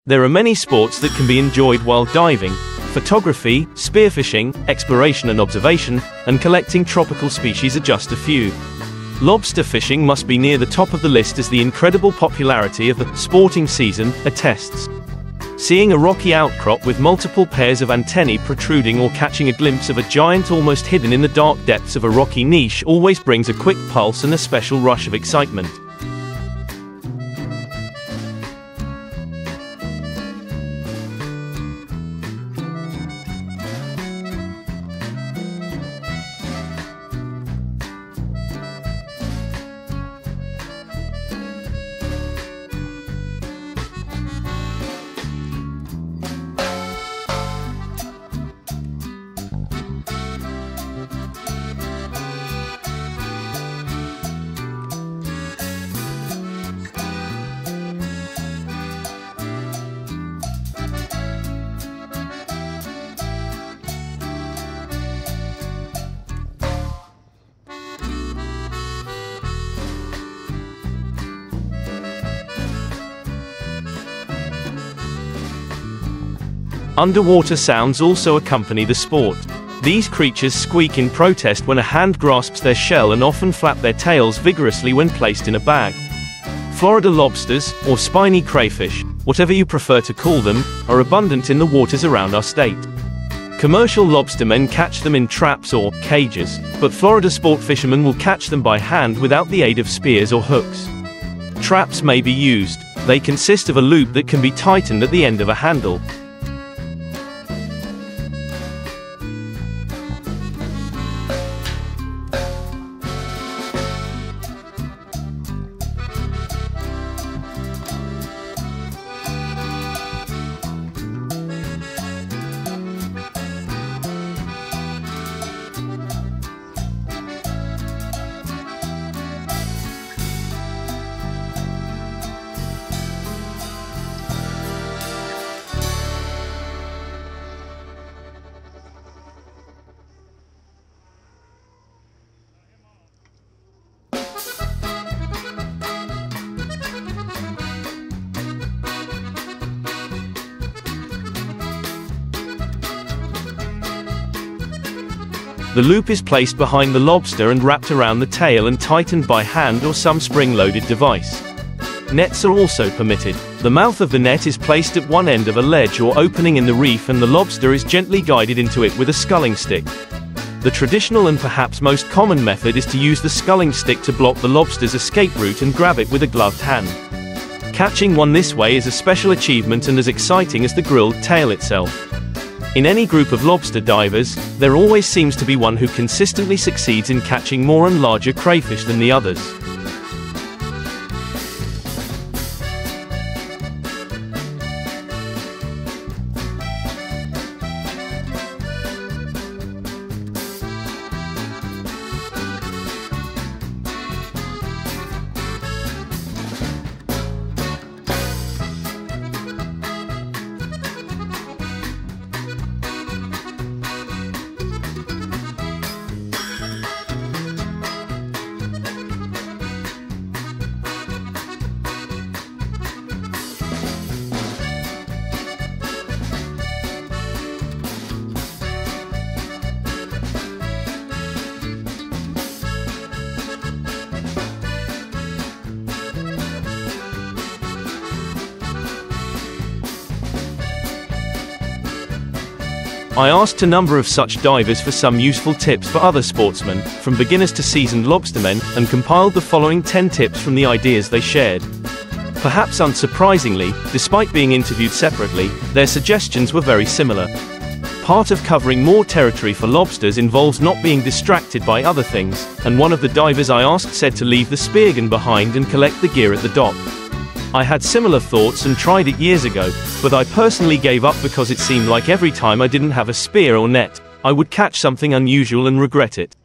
There are many sports that can be enjoyed while diving: photography, spearfishing, exploration and observation, and collecting tropical species are just a few. Lobster fishing must be near the top of the list, as the incredible popularity of the sporting season attests. Seeing a rocky outcrop with multiple pairs of antennae protruding, or catching a glimpse of a giant almost hidden in the dark depths of a rocky niche, always brings a quick pulse and a special rush of excitement. Underwater sounds also accompany the sport. These creatures squeak in protest when a hand grasps their shell, and often flap their tails vigorously when placed in a bag. Florida lobsters, or spiny crayfish, whatever you prefer to call them, are abundant in the waters around our state. Commercial lobstermen catch them in traps or cages, but Florida sport fishermen will catch them by hand without the aid of spears or hooks. Traps may be used. They consist of a loop that can be tightened at the end of a handle. The loop is placed behind the lobster and wrapped around the tail and tightened by hand or some spring-loaded device. Nets are also permitted. The mouth of the net is placed at one end of a ledge or opening in the reef, and the lobster is gently guided into it with a sculling stick. The traditional and perhaps most common method is to use the sculling stick to block the lobster's escape route and grab it with a gloved hand. Catching one this way is a special achievement and as exciting as the grilled tail itself. In any group of lobster divers, there always seems to be one who consistently succeeds in catching more and larger crayfish than the others. I asked a number of such divers for some useful tips for other sportsmen, from beginners to seasoned lobstermen, and compiled the following 10 tips from the ideas they shared. Perhaps unsurprisingly, despite being interviewed separately, their suggestions were very similar. Part of covering more territory for lobsters involves not being distracted by other things, and one of the divers I asked said to leave the speargun behind and collect the gear at the dock. I had similar thoughts and tried it years ago, but I personally gave up because it seemed like every time I didn't have a spear or net, I would catch something unusual and regret it.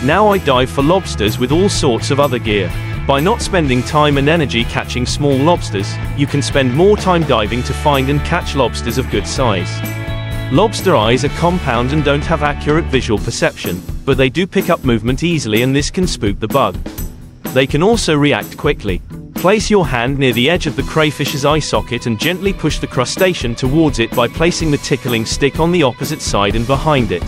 Now I dive for lobsters with all sorts of other gear. By not spending time and energy catching small lobsters, you can spend more time diving to find and catch lobsters of good size. Lobster eyes are compound and don't have accurate visual perception, but they do pick up movement easily, and this can spook the bug. They can also react quickly. Place your hand near the edge of the crayfish's eye socket and gently push the crustacean towards it by placing the tickling stick on the opposite side and behind it.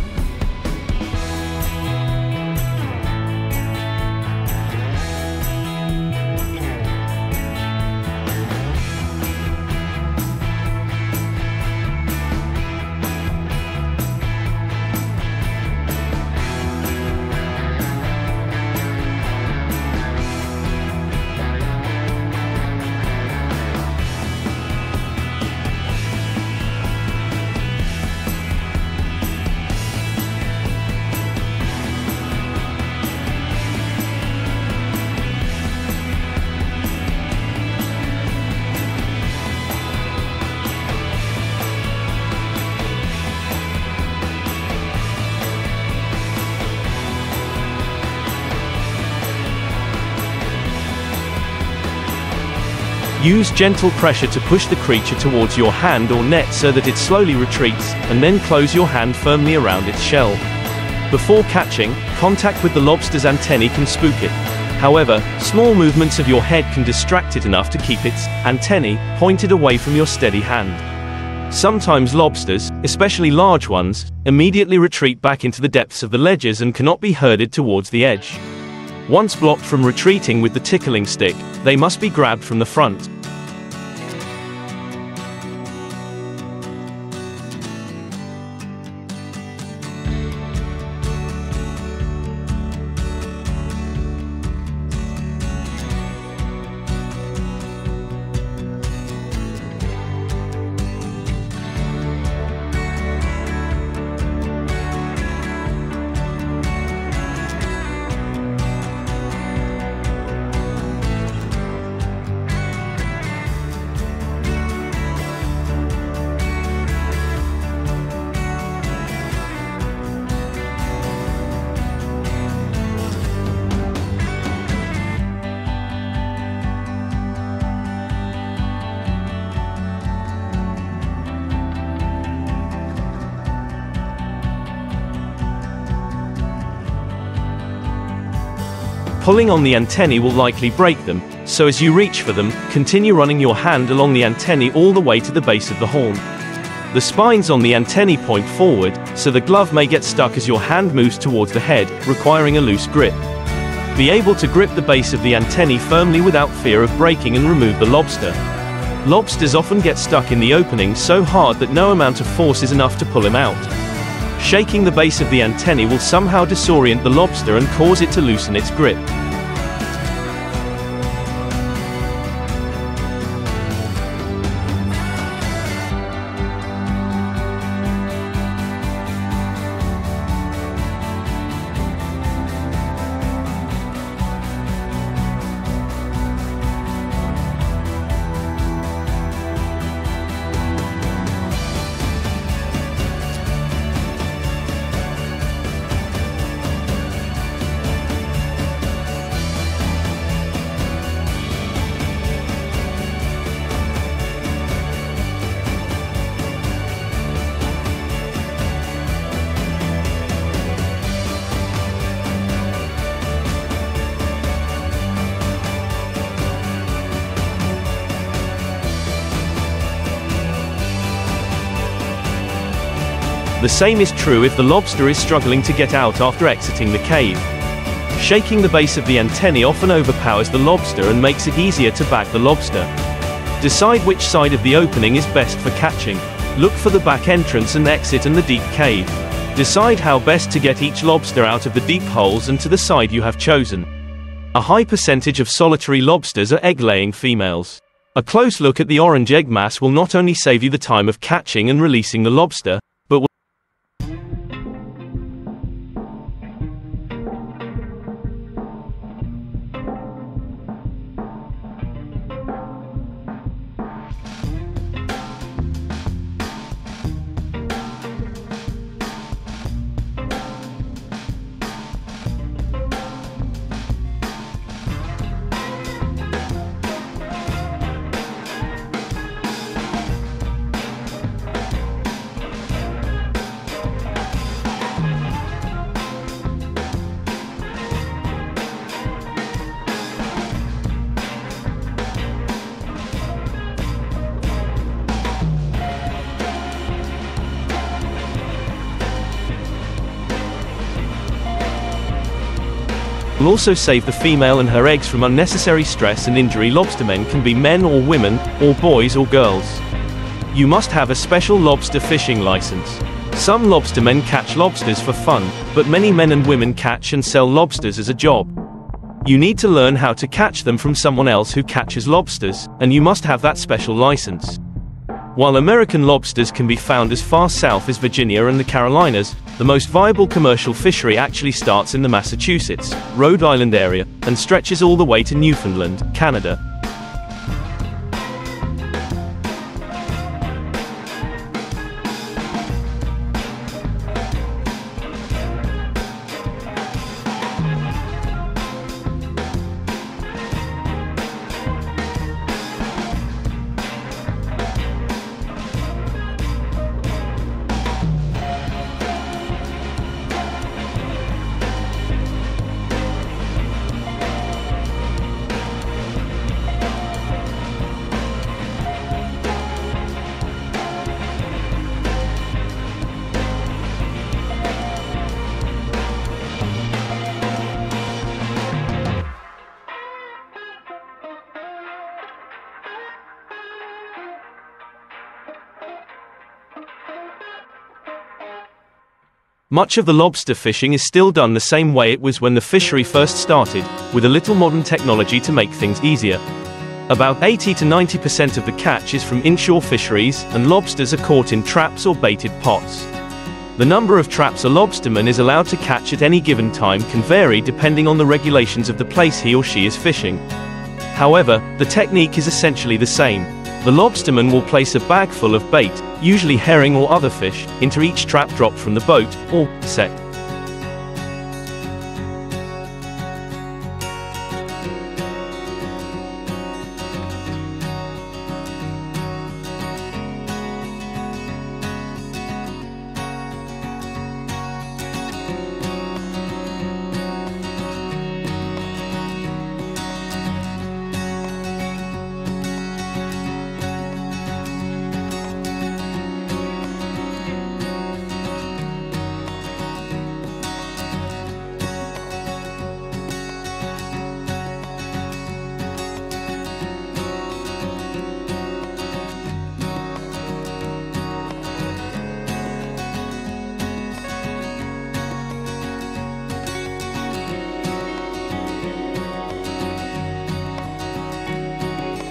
Use gentle pressure to push the creature towards your hand or net so that it slowly retreats, and then close your hand firmly around its shell. Before catching, contact with the lobster's antennae can spook it. However, small movements of your head can distract it enough to keep its antennae pointed away from your steady hand. Sometimes lobsters, especially large ones, immediately retreat back into the depths of the ledges and cannot be herded towards the edge. Once blocked from retreating with the tickling stick, they must be grabbed from the front. Pulling on the antennae will likely break them, so as you reach for them, continue running your hand along the antennae all the way to the base of the horn. The spines on the antennae point forward, so the glove may get stuck as your hand moves towards the head, requiring a loose grip. Be able to grip the base of the antennae firmly without fear of breaking and remove the lobster. Lobsters often get stuck in the opening so hard that no amount of force is enough to pull him out. Shaking the base of the antennae will somehow disorient the lobster and cause it to loosen its grip. The same is true if the lobster is struggling to get out after exiting the cave. Shaking the base of the antennae often overpowers the lobster and makes it easier to bag the lobster. Decide which side of the opening is best for catching. Look for the back entrance and exit and the deep cave. Decide how best to get each lobster out of the deep holes and to the side you have chosen. A high percentage of solitary lobsters are egg-laying females. A close look at the orange egg mass will not only save you the time of catching and releasing the lobster, but will will also save the female and her eggs from unnecessary stress and injury. Lobstermen can be men or women, or boys or girls. You must have a special lobster fishing license. Some lobstermen catch lobsters for fun, but many men and women catch and sell lobsters as a job. You need to learn how to catch them from someone else who catches lobsters, and you must have that special license. While American lobsters can be found as far south as Virginia and the Carolinas, the most viable commercial fishery actually starts in the Massachusetts, Rhode Island area, and stretches all the way to Newfoundland, Canada. Much of the lobster fishing is still done the same way it was when the fishery first started, with a little modern technology to make things easier. About 80 to 90% of the catch is from inshore fisheries, and lobsters are caught in traps or baited pots. The number of traps a lobsterman is allowed to catch at any given time can vary depending on the regulations of the place he or she is fishing. However, the technique is essentially the same. The lobsterman will place a bag full of bait, usually herring or other fish, into each trap dropped from the boat, or set.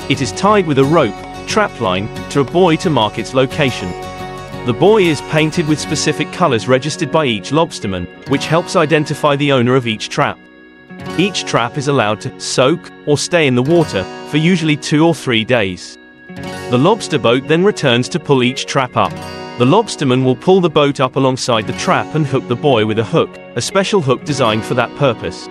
It is tied with a rope, trap line, to a buoy to mark its location. The buoy is painted with specific colors registered by each lobsterman, which helps identify the owner of each trap. Each trap is allowed to soak or stay in the water for usually 2 or 3 days. The lobster boat then returns to pull each trap up. The lobsterman will pull the boat up alongside the trap and hook the buoy with a hook, a special hook designed for that purpose.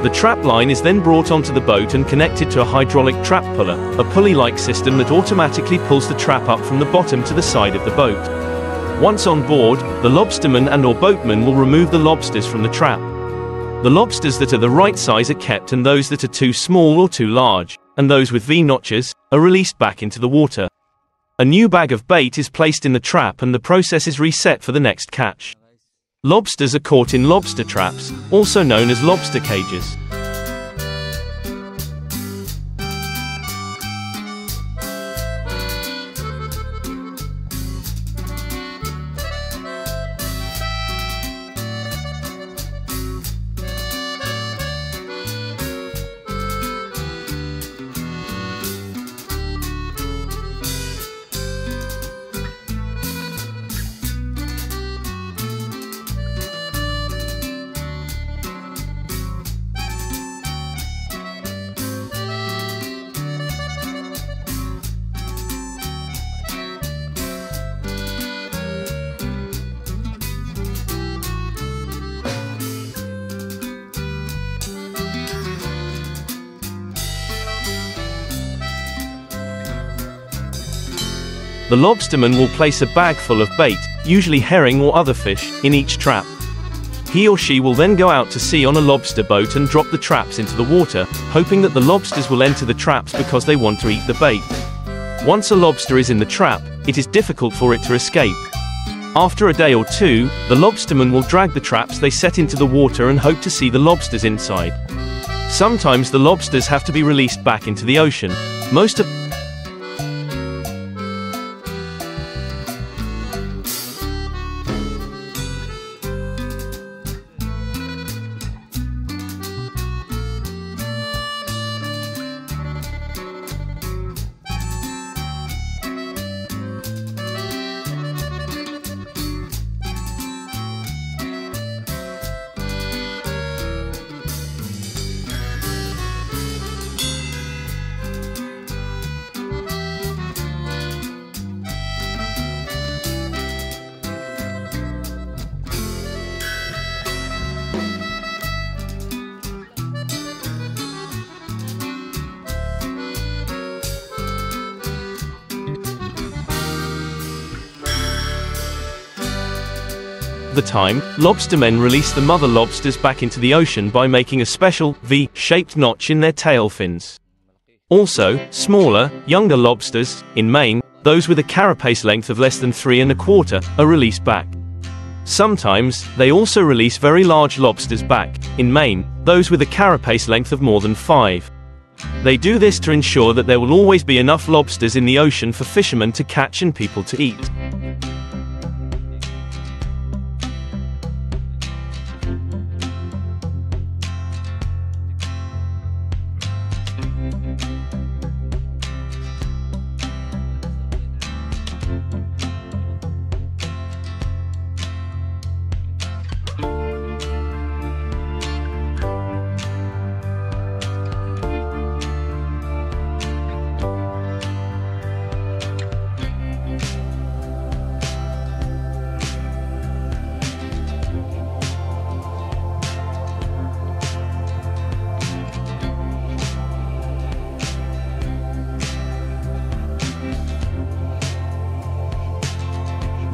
The trap line is then brought onto the boat and connected to a hydraulic trap puller, a pulley-like system that automatically pulls the trap up from the bottom to the side of the boat. Once on board, the lobsterman and/or boatman will remove the lobsters from the trap. The lobsters that are the right size are kept, and those that are too small or too large, and those with V-notches, are released back into the water. A new bag of bait is placed in the trap and the process is reset for the next catch. Lobsters are caught in lobster traps, also known as lobster cages. The lobsterman will place a bag full of bait, usually herring or other fish, in each trap. He or she will then go out to sea on a lobster boat and drop the traps into the water, hoping that the lobsters will enter the traps because they want to eat the bait. Once a lobster is in the trap, it is difficult for it to escape. After a day or two, the lobsterman will drag the traps they set into the water and hope to see the lobsters inside. Sometimes the lobsters have to be released back into the ocean. Most of the time, lobstermen release the mother lobsters back into the ocean by making a special, V-shaped notch in their tail fins. Also, smaller, younger lobsters, in Maine, those with a carapace length of less than 3¼ are released back. Sometimes, they also release very large lobsters back, in Maine, those with a carapace length of more than 5. They do this to ensure that there will always be enough lobsters in the ocean for fishermen to catch and people to eat.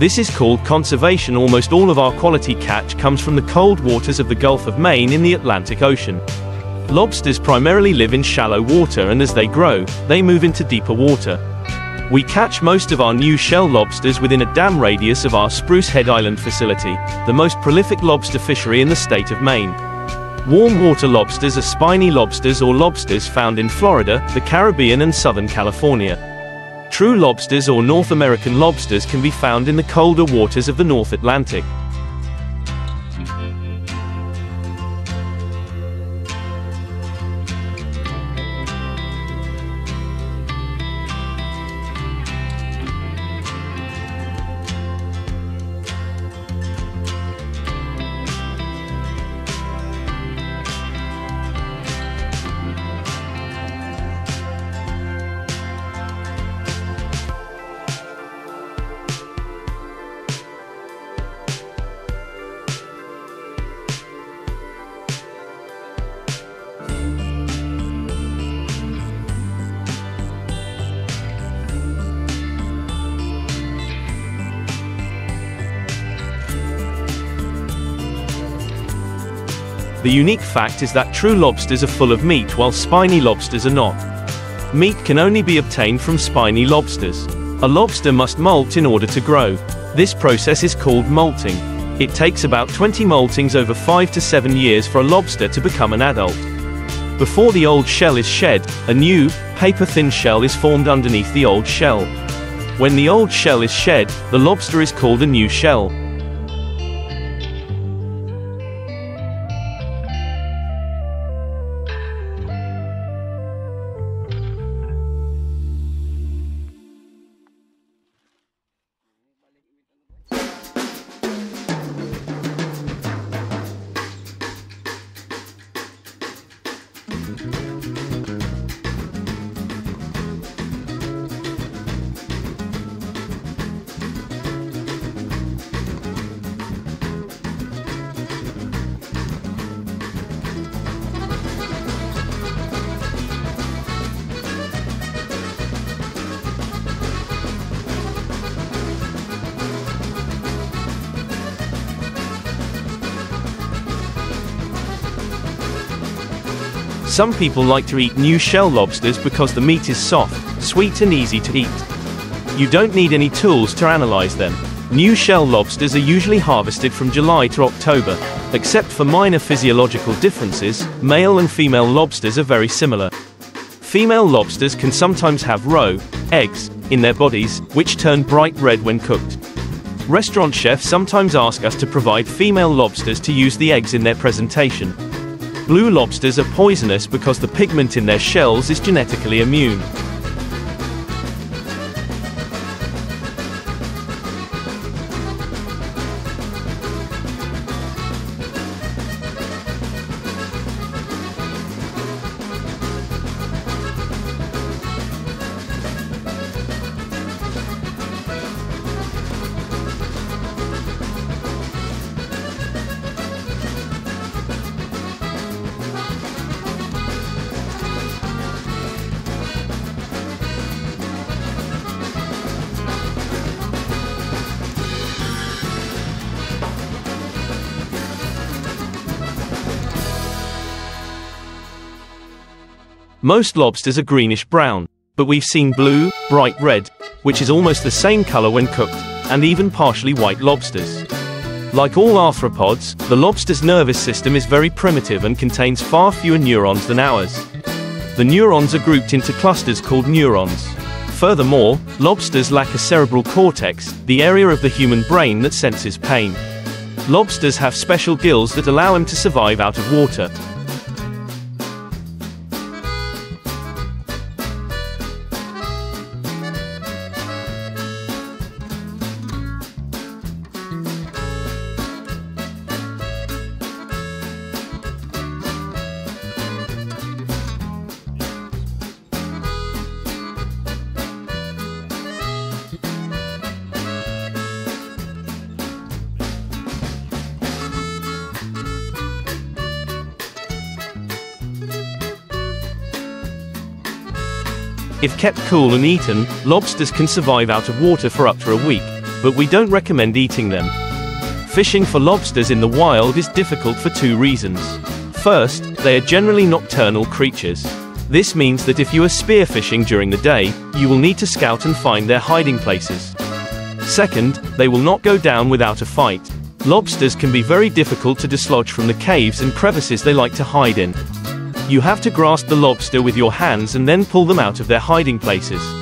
This is called conservation. Almost all of our quality catch comes from the cold waters of the Gulf of Maine in the Atlantic Ocean. Lobsters primarily live in shallow water, and as they grow, they move into deeper water. We catch most of our new shell lobsters within a dam radius of our Spruce Head Island facility, the most prolific lobster fishery in the state of Maine. Warm water lobsters are spiny lobsters or lobsters found in Florida, the Caribbean and Southern California. True lobsters or North American lobsters can be found in the colder waters of the North Atlantic. The unique fact is that true lobsters are full of meat while spiny lobsters are not. Meat can only be obtained from spiny lobsters. A lobster must molt in order to grow. This process is called molting. It takes about 20 moltings over 5 to 7 years for a lobster to become an adult. Before the old shell is shed, a new, paper-thin shell is formed underneath the old shell. When the old shell is shed, the lobster is called a new shell. Some people like to eat new shell lobsters because the meat is soft, sweet and easy to eat. You don't need any tools to analyze them. New shell lobsters are usually harvested from July to October. Except for minor physiological differences, male and female lobsters are very similar. Female lobsters can sometimes have roe eggs in their bodies, which turn bright red when cooked. Restaurant chefs sometimes ask us to provide female lobsters to use the eggs in their presentation. Blue lobsters are poisonous because the pigment in their shells is genetically immune. Most lobsters are greenish-brown, but we've seen blue, bright red, which is almost the same color when cooked, and even partially white lobsters. Like all arthropods, the lobster's nervous system is very primitive and contains far fewer neurons than ours. The neurons are grouped into clusters called neurons. Furthermore, lobsters lack a cerebral cortex, the area of the human brain that senses pain. Lobsters have special gills that allow them to survive out of water. If kept cool and eaten, lobsters can survive out of water for up to a week, but we don't recommend eating them. Fishing for lobsters in the wild is difficult for two reasons. First, they are generally nocturnal creatures. This means that if you are spearfishing during the day, you will need to scout and find their hiding places. Second, they will not go down without a fight. Lobsters can be very difficult to dislodge from the caves and crevices they like to hide in. You have to grasp the lobster with your hands and then pull them out of their hiding places.